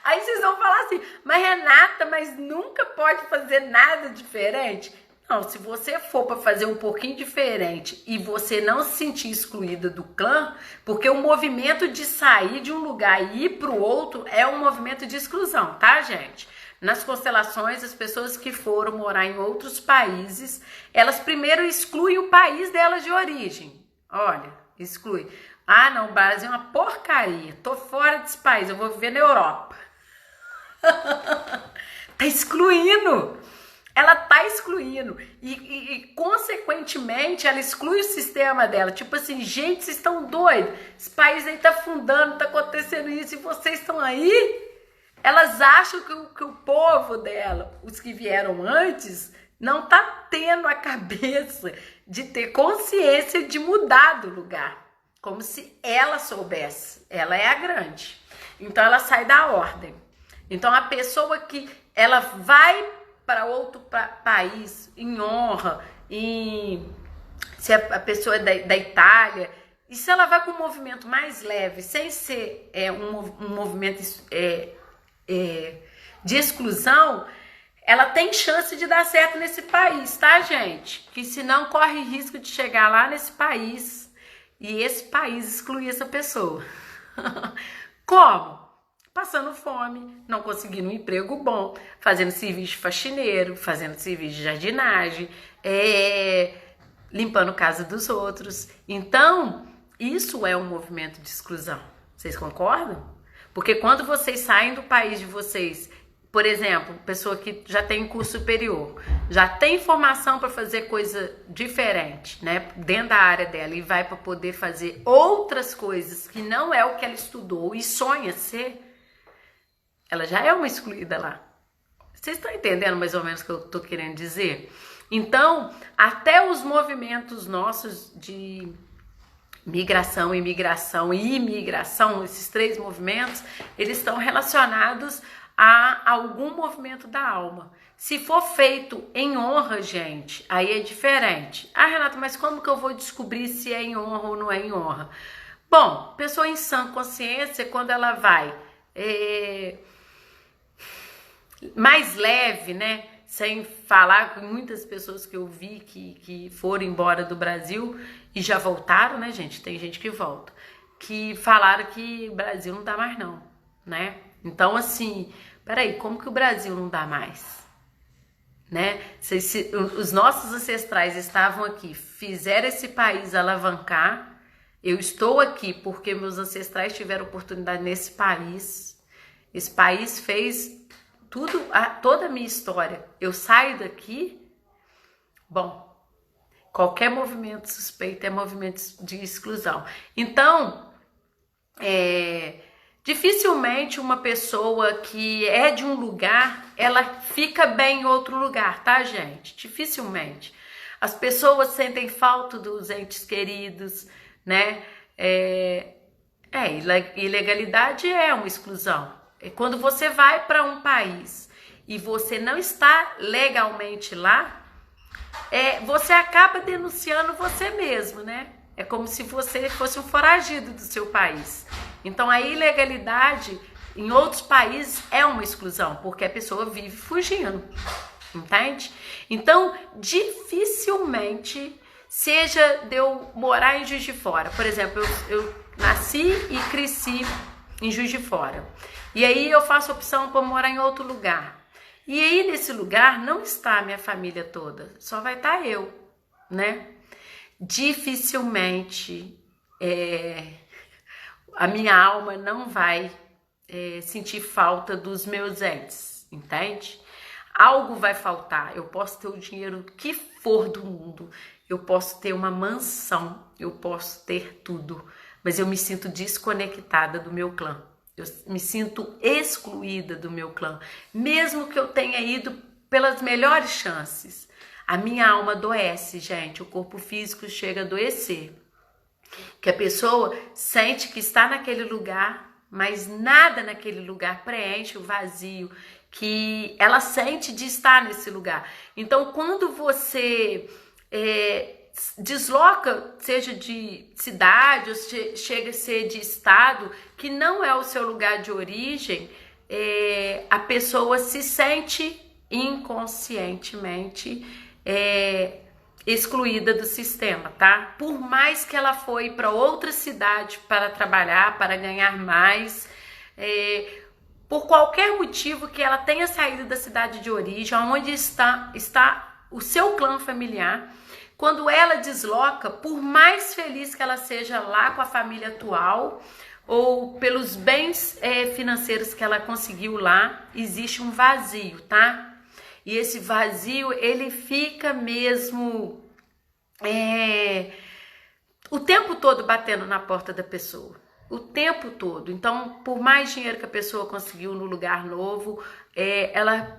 Aí vocês vão falar assim, mas Renata, mas nunca pode fazer nada diferente? Não, se você for para fazer um pouquinho diferente e você não se sentir excluída do clã, porque o movimento de sair de um lugar e ir para o outro é um movimento de exclusão, tá, gente? Nas constelações, as pessoas que foram morar em outros países, elas primeiro excluem o país delas de origem. Olha, exclui. Ah, não, o Brasil é uma porcaria. Tô fora desse país, eu vou viver na Europa. Tá excluindo. Ela tá excluindo. E, consequentemente, ela exclui o sistema dela. Tipo assim, gente, vocês estão doidos. Esse país aí tá afundando, tá acontecendo isso e vocês estão aí? Elas acham que o povo dela, os que vieram antes, não tá tendo a cabeça de ter consciência de mudar do lugar. Como se ela soubesse. Ela é a grande. Então, ela sai da ordem. Então, a pessoa que ela vai para outro país em honra, se a pessoa é da Itália, e se ela vai com um movimento mais leve, sem ser um movimento de exclusão, ela tem chance de dar certo nesse país, tá, gente? Que senão corre risco de chegar lá nesse país e esse país excluir essa pessoa. Como? Passando fome, não conseguindo um emprego bom, fazendo serviço de faxineiro, fazendo serviço de jardinagem, limpando a casa dos outros. Então, isso é um movimento de exclusão. Vocês concordam? Porque quando vocês saem do país de vocês, por exemplo, pessoa que já tem curso superior, já tem formação para fazer coisa diferente, né, dentro da área dela, e vai para poder fazer outras coisas que não é o que ela estudou e sonha ser, ela já é uma excluída lá. Vocês estão entendendo mais ou menos o que eu estou querendo dizer? Então, até os movimentos nossos de migração, imigração e imigração, esses três movimentos, eles estão relacionados a algum movimento da alma. Se for feito em honra, gente, aí é diferente. Ah, Renata, mas como que eu vou descobrir se é em honra ou não é em honra? Bom, pessoa em sã consciência, quando ela vai mais leve, né? Sem falar com muitas pessoas que eu vi que foram embora do Brasil e já voltaram, né, gente? Tem gente que volta. Que falaram que o Brasil não dá mais não, né? Então, assim, peraí, como que o Brasil não dá mais? Né? Os nossos ancestrais estavam aqui, fizeram esse país alavancar. Eu estou aqui porque meus ancestrais tiveram oportunidade nesse país. Esse país fez toda a minha história. Eu saio daqui, bom, qualquer movimento suspeito é movimento de exclusão. Então, dificilmente uma pessoa que é de um lugar, ela fica bem em outro lugar, tá, gente? Dificilmente. As pessoas sentem falta dos entes queridos, né? Ilegalidade é uma exclusão. Quando você vai para um país e você não está legalmente lá, você acaba denunciando você mesmo, né? É como se você fosse um foragido do seu país. Então, a ilegalidade em outros países é uma exclusão, porque a pessoa vive fugindo, entende? Então, dificilmente, seja de eu morar em Juiz de Fora. Por exemplo, eu nasci e cresci em Juiz de Fora. E aí eu faço opção para morar em outro lugar. E aí nesse lugar não está a minha família toda, só vai estar eu, né? Dificilmente a minha alma não vai sentir falta dos meus entes. entende? Algo vai faltar. Eu posso ter o dinheiro que for do mundo, eu posso ter uma mansão, eu posso ter tudo, mas eu me sinto desconectada do meu clã. Eu me sinto excluída do meu clã, mesmo que eu tenha ido pelas melhores chances. A minha alma adoece, gente, o corpo físico chega a adoecer. Que a pessoa sente que está naquele lugar, mas nada naquele lugar preenche o vazio que ela sente de estar nesse lugar. Então, quando você desloca, seja de cidade ou chega a ser de estado, que não é o seu lugar de origem, a pessoa se sente inconscientemente excluída do sistema, tá? Por mais que ela foi para outra cidade para trabalhar, para ganhar mais, por qualquer motivo que ela tenha saído da cidade de origem, onde está o seu clã familiar, quando ela desloca, por mais feliz que ela seja lá com a família atual, ou pelos bens financeiros que ela conseguiu lá, existe um vazio, tá? E esse vazio, ele fica mesmo o tempo todo batendo na porta da pessoa. O tempo todo. Então, por mais dinheiro que a pessoa conseguiu no lugar novo, ela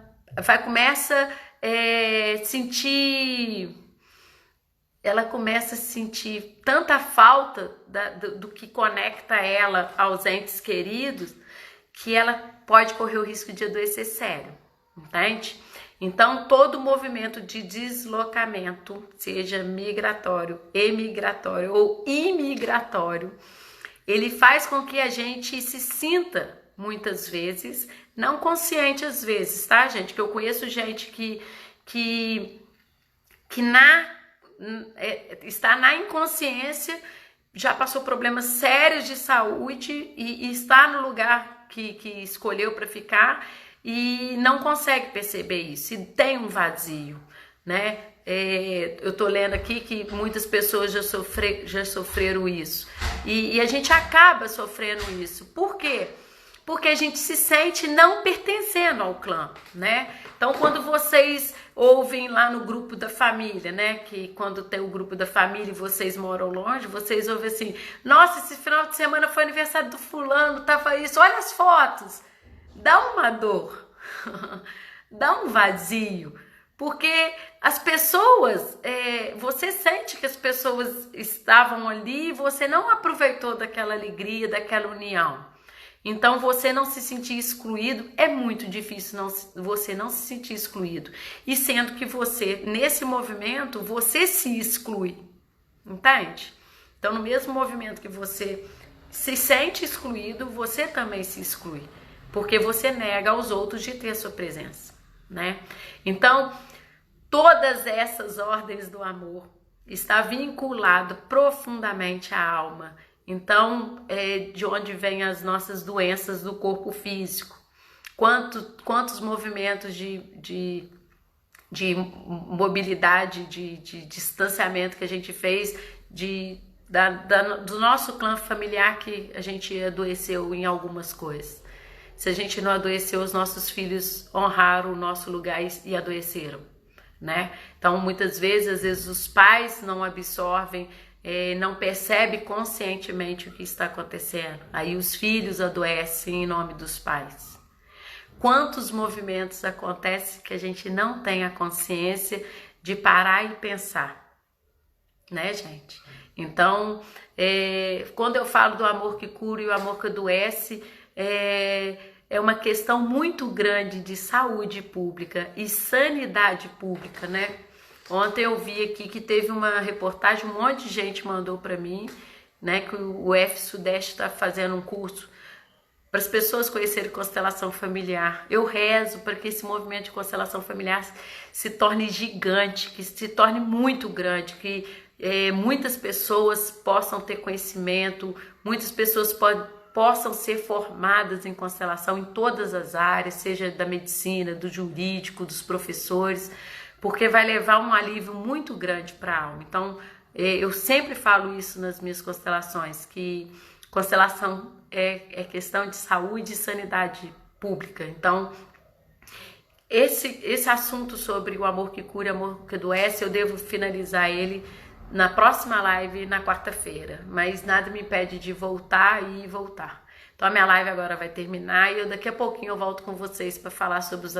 começa a sentir tanta falta do que conecta ela aos entes queridos, que ela pode correr o risco de adoecer sério, entende? Então, todo movimento de deslocamento, seja migratório, emigratório ou imigratório, ele faz com que a gente se sinta, muitas vezes, não consciente às vezes, tá, gente? Que eu conheço gente que está na inconsciência, já passou problemas sérios de saúde e está no lugar que escolheu para ficar e não consegue perceber isso, e tem um vazio, né? Eu tô lendo aqui que muitas pessoas já sofreram isso, e a gente acaba sofrendo isso. Por quê? Porque a gente se sente não pertencendo ao clã, né? Então, quando vocês ouvem lá no grupo da família, né? Que quando tem o grupo da família e vocês moram longe, vocês ouvem assim: nossa, esse final de semana foi aniversário do fulano, tava isso, olha as fotos. Dá uma dor, dá um vazio, porque as pessoas, você sente que as pessoas estavam ali e você não aproveitou daquela alegria, daquela união. Então, você não se sentir excluído, é muito difícil você não se sentir excluído. E sendo que você, nesse movimento, você se exclui, entende? Então, no mesmo movimento que você se sente excluído, você também se exclui, porque você nega aos outros de ter sua presença, né? Então, todas essas ordens do amor está vinculado profundamente à alma. Então, de onde vêm as nossas doenças do corpo físico? Quantos movimentos de mobilidade, de distanciamento que a gente fez do nosso clã familiar, que a gente adoeceu em algumas coisas. Se a gente não adoeceu, os nossos filhos honraram o nosso lugar e adoeceram, né? Então, muitas vezes, às vezes os pais não absorvem, não percebe conscientemente o que está acontecendo. Aí os filhos adoecem em nome dos pais. Quantos movimentos acontecem que a gente não tem a consciência de parar e pensar, né, gente? Então, quando eu falo do amor que cura e o amor que adoece, é uma questão muito grande de saúde pública e sanidade pública, né? Ontem eu vi aqui que teve uma reportagem, um monte de gente mandou para mim, né, que o F Sudeste está fazendo um curso para as pessoas conhecerem constelação familiar. Eu rezo para que esse movimento de constelação familiar se torne gigante, que se torne muito grande, que muitas pessoas possam ter conhecimento, muitas pessoas possam ser formadas em constelação em todas as áreas, seja da medicina, do jurídico, dos professores, porque vai levar um alívio muito grande para a alma. Então, eu sempre falo isso nas minhas constelações, que constelação é questão de saúde e sanidade pública. Então, Esse assunto sobre o amor que cura, amor que adoece, eu devo finalizar ele na próxima live, na quarta-feira. Mas nada me impede de voltar e voltar. Então a minha live agora vai terminar e daqui a pouquinho eu volto com vocês para falar sobre os